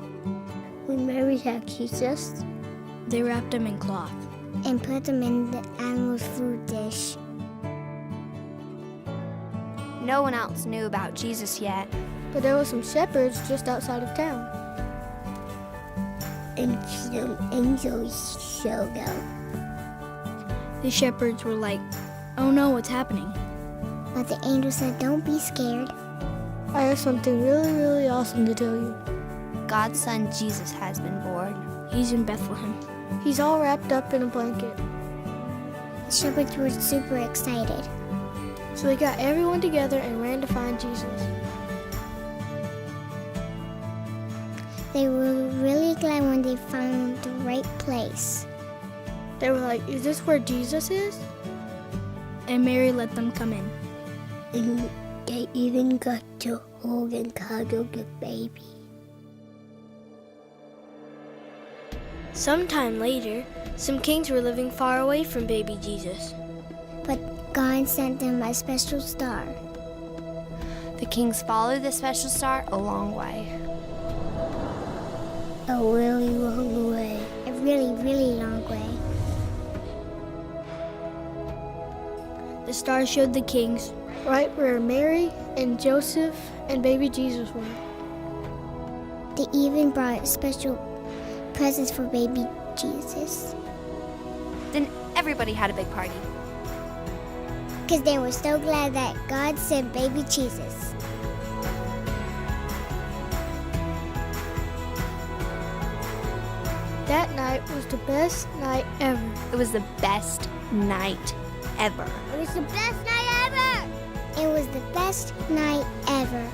When Mary had Jesus They wrapped him in cloth. and put them in the animal's food dish. No one else knew about Jesus yet. But there were some shepherds just outside of town. And some angels showed up. The shepherds were like, "Oh no, what's happening?" But the angel said, "Don't be scared. I have something really, really awesome to tell you. God's son Jesus has been born. He's in Bethlehem. He's all wrapped up in a blanket." The shepherds were super excited. So they got everyone together and ran to find Jesus. They were really glad when they found the right place. They were like, "Is this where Jesus is?" And Mary let them come in. And they even got to hold and cuddle the baby. Sometime later, some kings were living far away from baby Jesus. But God sent them a special star. The kings followed the special star a long way. A really long way. A really, really long way. The star showed the kings right where Mary and Joseph and baby Jesus were. They even brought special presents for baby Jesus. Then everybody had a big party. Because they were so glad that God sent baby Jesus. That night was the best night ever. It was the best night ever. It was the best night ever! It was the best night ever.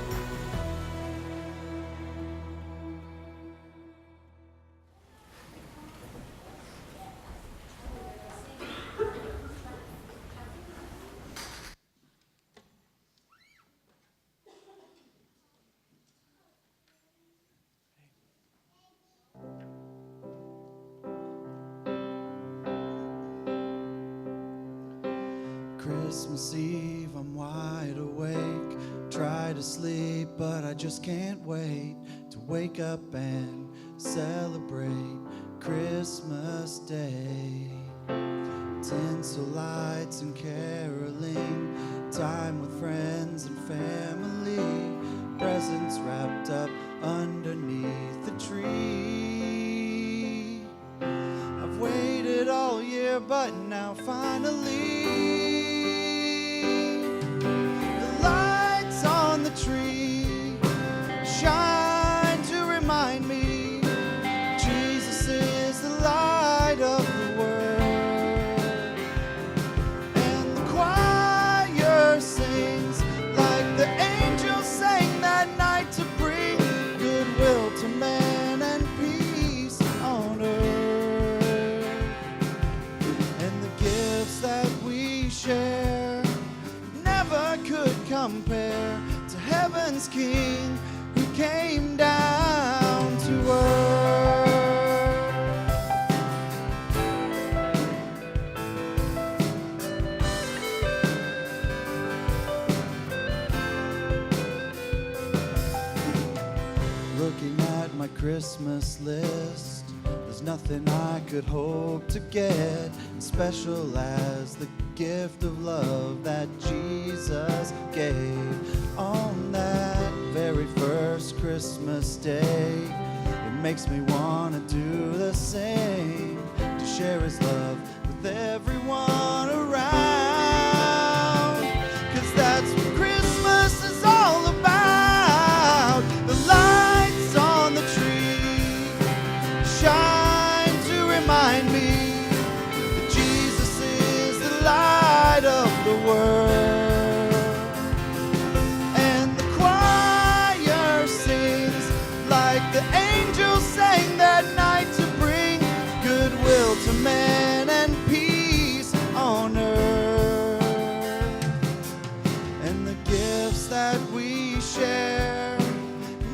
Christmas Eve, I'm wide awake. Try to sleep, but I just can't wait to wake up and celebrate Christmas Day. Tinsel lights and caroling, time with friends and family, presents wrapped up underneath the tree. I've waited all year, but now finally tree shine to remind me Jesus is the light of the world. And the choir sings like the angels sang that night to bring goodwill to man and peace on earth. And the gifts that we share never could compare to heaven's King who came down to earth. Looking at my Christmas list, there's nothing I could hope to get as special as the gift of love that Jesus gave on that very first Christmas day. It makes me want to do the same, to share his love with everyone around, 'cause that's what Christmas is all about. The lights on the tree shine to remind me that Jesus is the light of the world. And the choir sings like the angels sang that night to bring goodwill to man and peace on earth. And the gifts that we share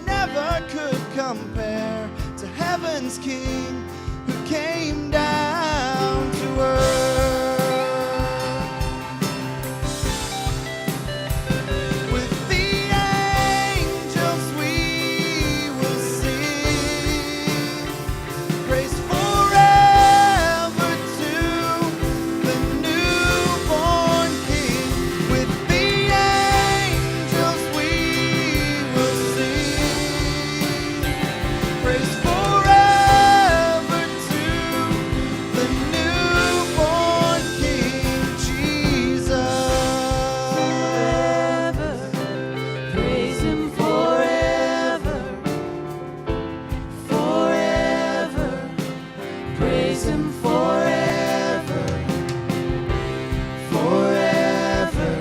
never could compare to heaven's King who came down to earth. With the angels we will sing praise forever to the newborn King. With the angels we will sing praise forever to the newborn King Jesus. Praise him forever, forever. Praise him forever, forever.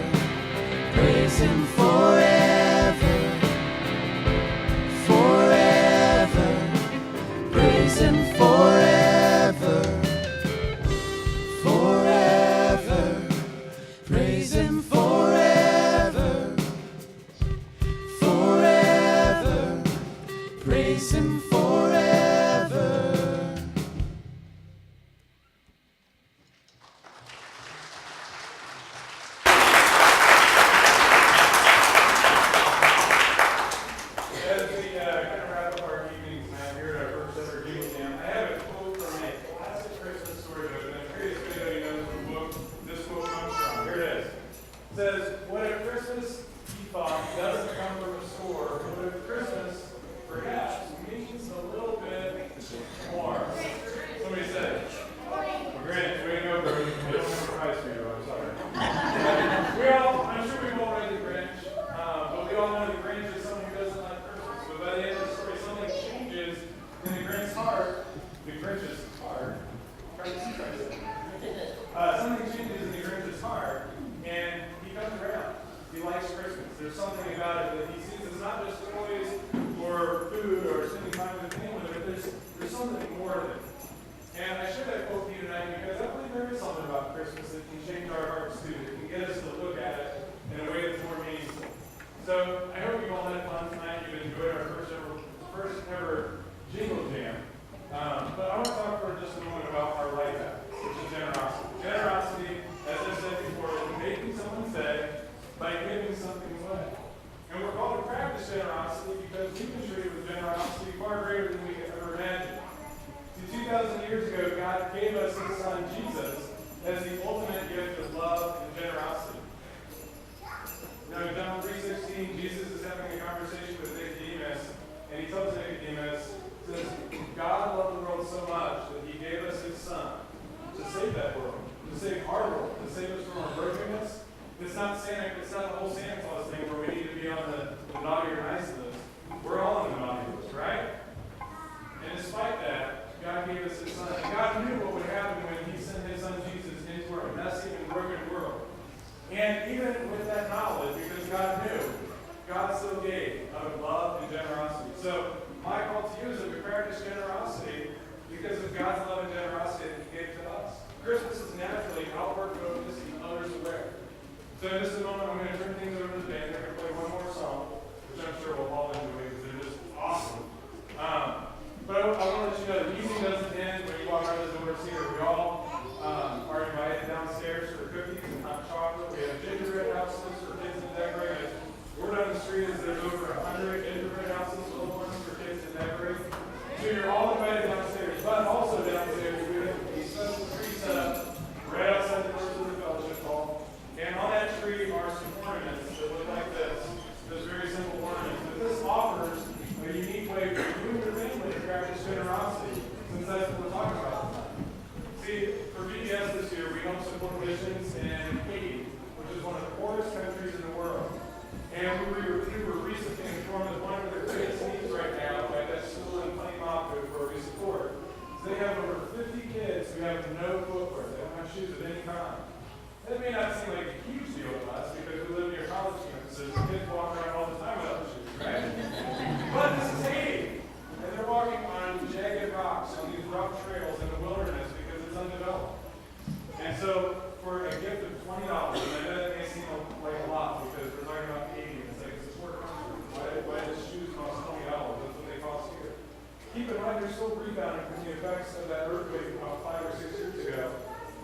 Praise him forever, forever. Praise him forever, forever. Praise him forever, forever. Praise him forever. says, what if Christmas, he thought, doesn't come from a store? What if Christmas, perhaps, means a little bit more? Somebody said, Grinch, way to go, bro. I don't have a prize for you, I'm sorry. I'm sure we've all read the Grinch, but we all know the Grinch is someone who doesn't like Christmas. But by the end of the story, something changes in the Grinch's heart. The Grinch's heart? Something changes in the Grinch's heart, and he comes around. He likes Christmas. There's something about it that he sees it's not just toys or food or spending time with family, but there's something more of it. And I share that quote with you tonight because I believe there is something about Christmas that can change our hearts too, that can get us to look at it in a way that's more meaningful. So I hope you all had fun tonight. You've enjoyed our first ever Jingle Jam. But I want to talk for just a moment about our life app, which is generosity. Generosity, as I said before, is making someone's day by giving something away. And we're called to practice generosity because we've been treated with generosity far greater than we could ever imagine. See, 2,000 years ago, God gave us His Son, Jesus, as the ultimate gift of love and generosity. Now, in John 3:16, Jesus is having a conversation with Nicodemus, and he tells Nicodemus, says, God loved the world so much that He gave us His Son to save that world, to save our world, to save us from our brokenness. It's not the whole Santa Claus thing where we need to be on the naughty or nice list. We're all on the naughty list, right? And despite that, God gave us His Son. And God knew what would happen when He sent His Son Jesus into our messy and broken world. And even with that knowledge, because God knew, God still gave out of love and generosity. So my call to you is that we practice generosity because of God's love and generosity that He gave to us. Christmas is naturally outward focus and others aware. So in just a moment, I'm going to turn things over to the band. They're going to play one more song, which I'm sure we'll all enjoy because they're just awesome. But I want to let you know the evening doesn't end when you walk out the doors here. We all are invited downstairs for cookies and hot chocolate. We have gingerbread houses for kids to decorate. Word on the street is there's over 100 gingerbread houses, little ones for kids to decorate. So you're all invited downstairs. But also downstairs, we have a special tree set up right outside the doors of the fellowship hall. And on that tree are some ornaments that look like this. Those very simple ornaments. But this offers a unique way for you and your family to practice generosity, since that's what we're talking about tonight. See, for VBS this year, we help support missions in Haiti, which is one of the poorest countries in the world. And we were recently informed that one of their greatest needs right now, like that school in Plain-Mopco, where we support, is they have over 50 kids who have no footwear. They don't have shoes of any kind. That may not seem like a huge deal to us because we live near college campuses and kids walk around all the time without shoes, right? But this is Haiti, and they're walking on jagged rocks on these rough trails in the wilderness because it's undeveloped. And so, for a gift of $20, and I know that may seem like a lot because we're talking about Haiti, and it's like it's a poor country. Why does shoes cost $20? That's what they cost here. Keep in mind, they're still rebounding from the effects of that earthquake about 5 or 6 years ago.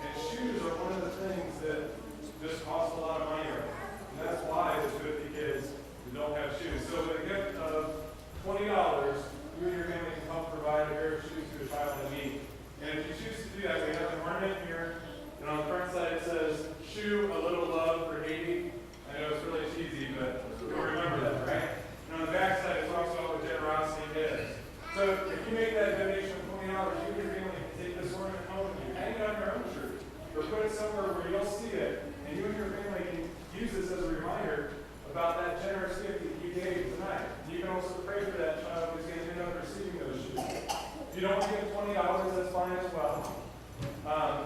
And shoes are one of the things that just cost a lot of money right now. And that's why there's 50 kids who don't have shoes. So with a gift of $20, you and your family can help provide a pair of shoes to a child in need. And if you choose to do that, we have an ornament here. And on the front side it says, "Shoe a little love for Haiti." I know it's really cheesy, but you'll remember that, right? And on the back side it talks about what generosity is. So if you make that donation of $20, you and your family can take this ornament home with you. Hang it on your own shirt. Or put it somewhere where you'll see it, and you and your family can use this as a reminder about that generous gift that you gave tonight. You can also pray for that child who's going to end up receiving those shoes. If you don't want to give $20, that's fine as well.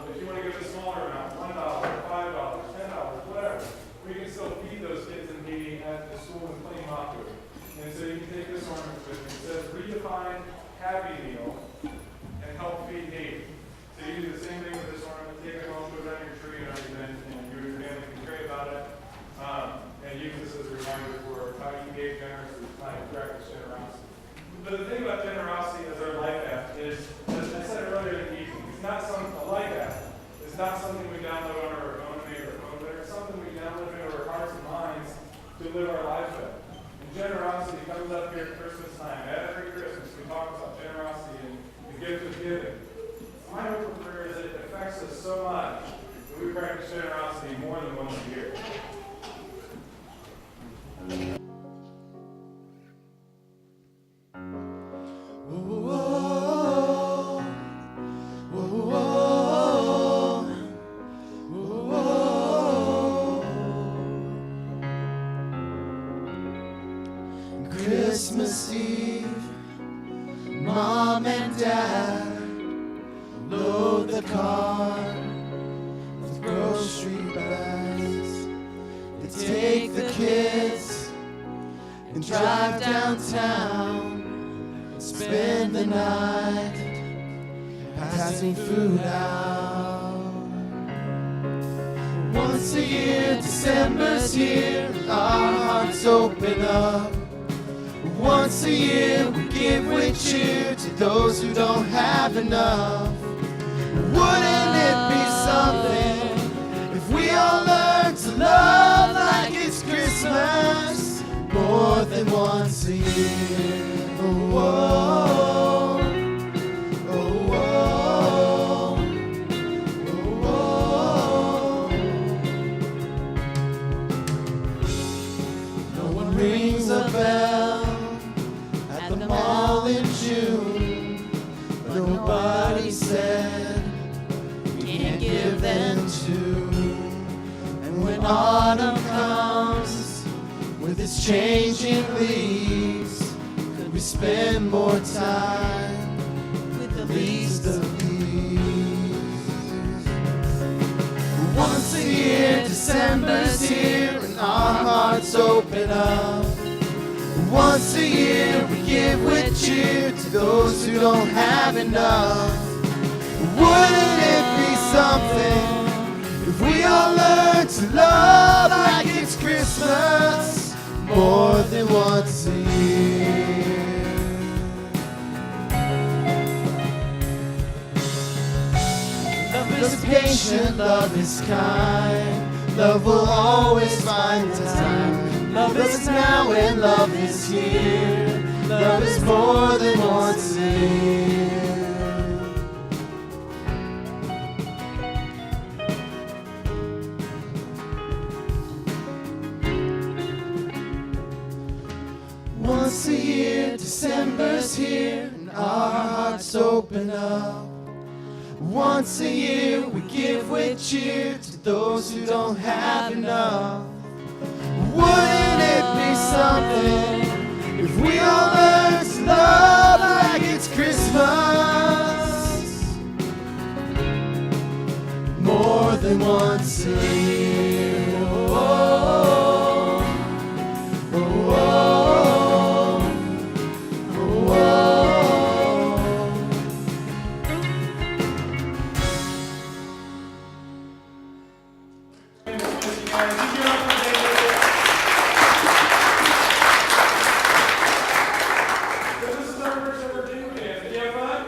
If you want to give a smaller amount, $1, $5, $10, whatever, we can still feed those kids in Haiti at the school in Plain-Mopco. And so you can take this ornament with you. It says, "Redefine Happy Meal and help feed Haiti." So you do the same thing with this ornament, take it home, put it on your tree and everything, and you and your family can pray about it, and use this as a reminder for how you gave generously tonight, practice generosity. But the thing about generosity as our life app is, as I said earlier in the evening, it's not a life app. It's not something we download on our phone, maybe our phone, but it's something we download into our hearts and minds to live our lives with. And generosity comes up here at Christmas time. Every Christmas we talk about generosity and the gift of giving. My hope and prayer is that it affects us so much that we practice generosity more than once a year. Christmas Eve, Mom and Dad load the car with grocery bags. They take the kids and drive downtown and spend the night passing food out. Once a year, December's here, our hearts open up. Once a year we give with cheer to those who don't have enough. Wouldn't it be something if we all learned to love like it's Christmas more than once a year? Oh, oh, oh, oh, oh, oh. No one rings a bell at the mall in June, but nobody said we can't give them to. And when autumn comes with its changing leaves, could we spend more time with the least of these? Once a year, December's here, and our hearts open up. Once a year we give with cheer to those who don't have enough. Wouldn't it be something if we all learned to love like it's Christmas more than once a year? Love is patient, love is kind, love will always find time. Love is now and love is here. Love is more than once a year. Once a year, December's here, and our hearts open up. Once a year, we give with cheer to those who don't have enough. Wouldn't it be something if we all learned to love like it's Christmas more than once a year? Oh, oh, oh, oh, This is our first ever Jingle Jam. Did you have fun?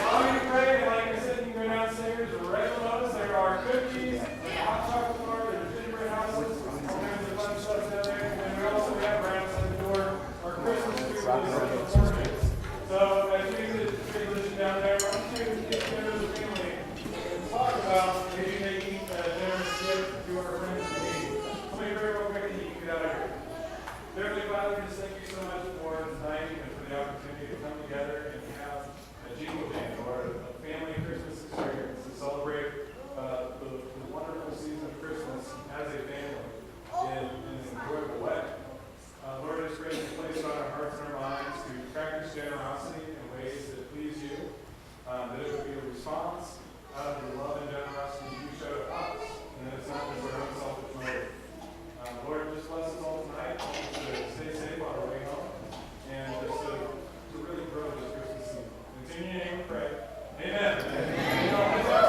While we pray, and like I said, you can go downstairs or right below us. There are cookies, hot chocolate bar, there's gingerbread houses, all kinds of fun stuff down there. And then we also have right outside the door our Christmas tree with the ornaments. So as you transition down there, why don't you get together as a family and talk about maybe making a generous gift to our friends in need. Let me very real quick and you can get out of here. Dearly Father, just thank you so much for tonight and for the opportunity to come together and have a Jingle Jam, or a family Christmas experience, to celebrate the wonderful season of Christmas as a family in an enjoyable way. Lord, I just pray that you place it on our hearts and our minds to practice generosity in ways that please you, that it would be a response out of the love and generosity you show to us, and that it's not just our own selfish motive. Lord, just bless us all tonight, to stay safe on our way home, and just to really grow this Christmas season. Continue your name, we pray. Amen. Amen.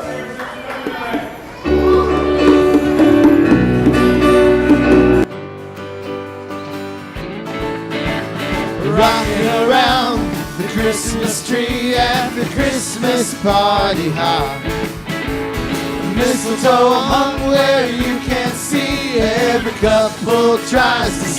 rocking around the Christmas tree at the Christmas party hop. Mistletoe hung where you can't see, every couple tries to